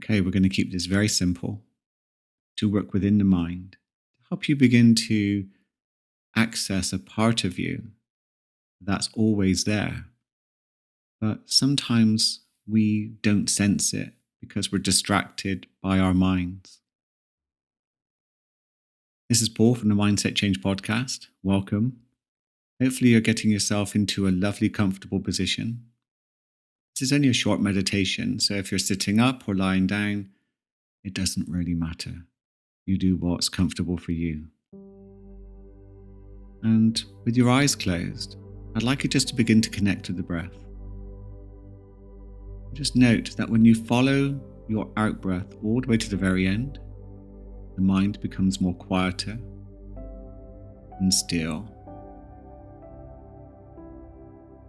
Okay, we're going to keep this very simple to work within the mind to help you begin to access a part of you that's always there. But sometimes we don't sense it because we're distracted by our minds. This is Paul from the Mindset Change podcast. Welcome. Hopefully, you're getting yourself into a lovely, comfortable position. This is only a short meditation, so if you're sitting up or lying down, it doesn't really matter. You do what's comfortable for you. And with your eyes closed, I'd like you just to begin to connect with the breath. Just note that when you follow your out breath all the way to the very end, the mind becomes more quieter and still.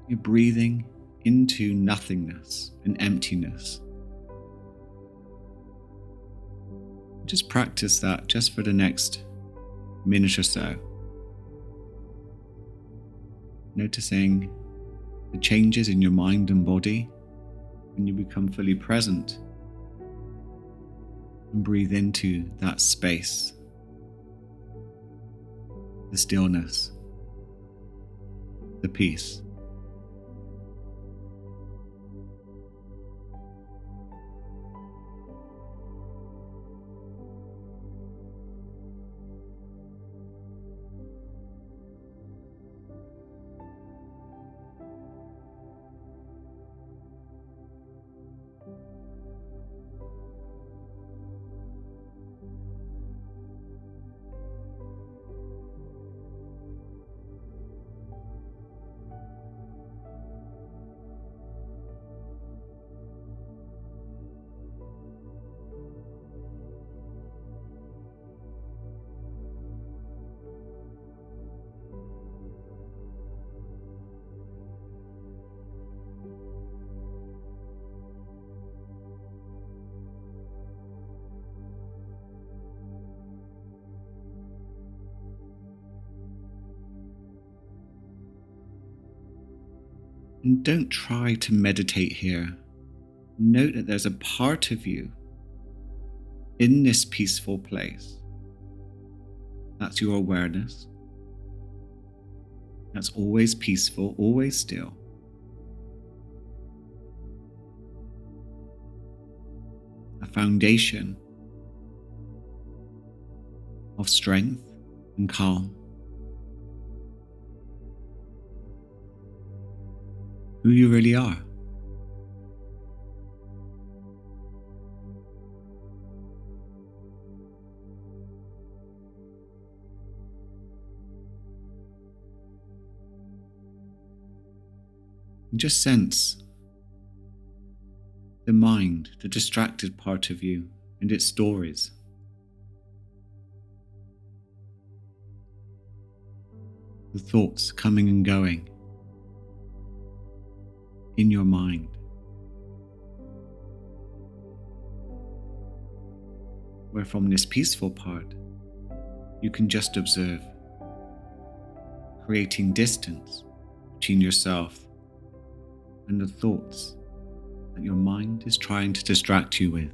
You're breathing into nothingness and emptiness. Just practice that just for the next minute or so. Noticing the changes in your mind and body when you become fully present and breathe into that space, the stillness, the peace. And don't try to meditate here. Note that there's a part of you in this peaceful place. That's your awareness. That's always peaceful, always still. A foundation of strength and calm. Who you really are. And just sense the mind, the distracted part of you and its stories. The thoughts coming and going in your mind. Where from this peaceful part, you can just observe, creating distance between yourself and the thoughts that your mind is trying to distract you with.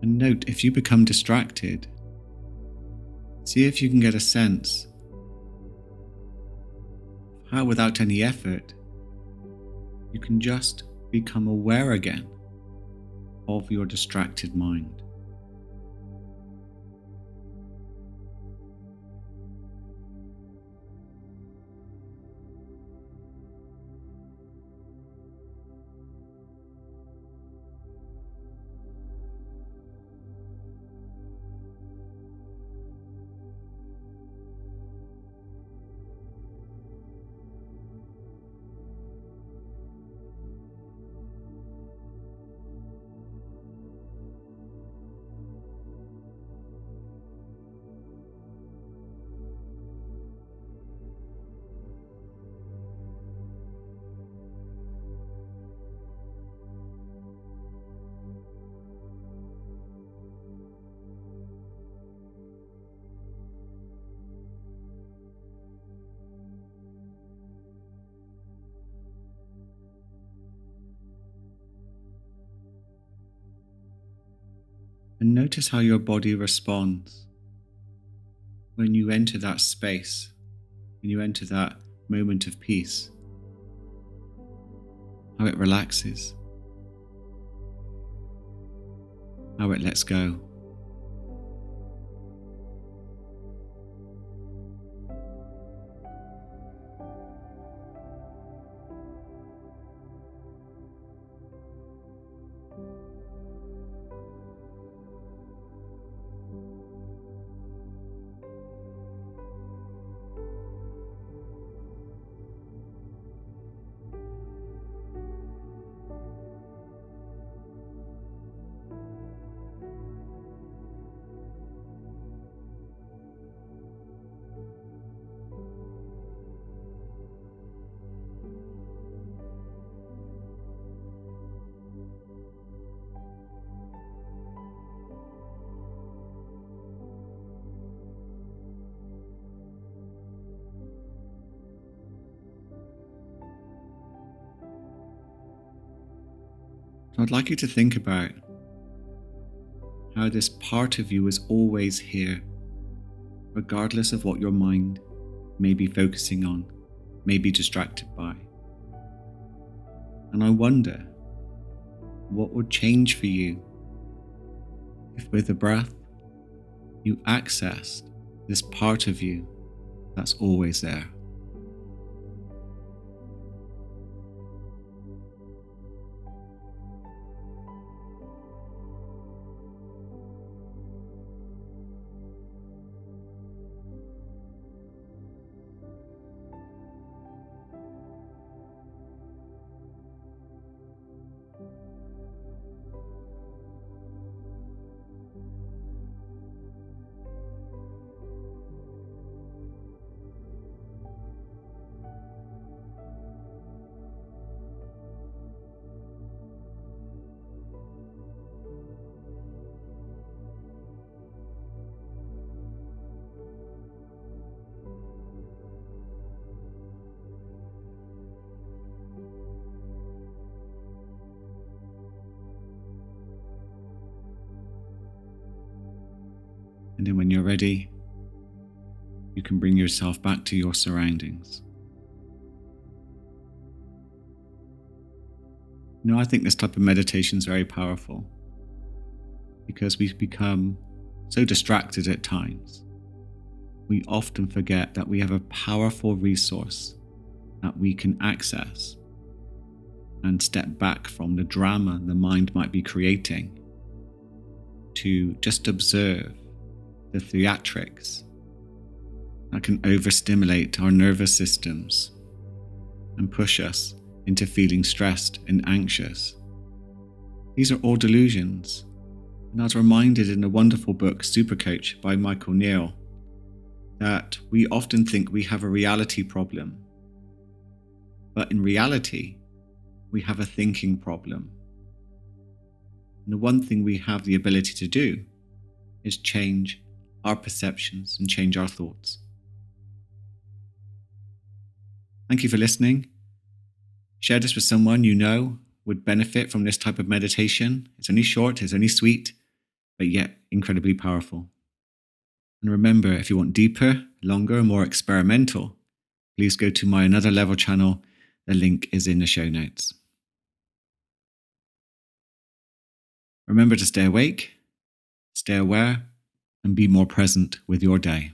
And note, if you become distracted, see if you can get a sense of how, without any effort, you can just become aware again of your distracted mind. And notice how your body responds when you enter that space, when you enter that moment of peace. How it relaxes, how it lets go. So I'd like you to think about how this part of you is always here, regardless of what your mind may be focusing on, may be distracted by. And I wonder what would change for you if with the breath you accessed this part of you that's always there. And then when you're ready, you can bring yourself back to your surroundings. I think this type of meditation is very powerful because we become so distracted at times. We often forget that we have a powerful resource that we can access and step back from the drama the mind might be creating to just observe the theatrics that can overstimulate our nervous systems and push us into feeling stressed and anxious. These are all delusions. And I was reminded in the wonderful book Super Coach by Michael Neal that we often think we have a reality problem. But in reality, we have a thinking problem. And the one thing we have the ability to do is change our perceptions and change our thoughts. Thank you for listening. Share this with someone you know would benefit from this type of meditation. It's only short, it's only sweet, but yet incredibly powerful. And remember, if you want deeper, longer, more experimental, please go to my Another Level channel. The link is in the show notes. Remember to stay awake, stay aware, and be more present with your day.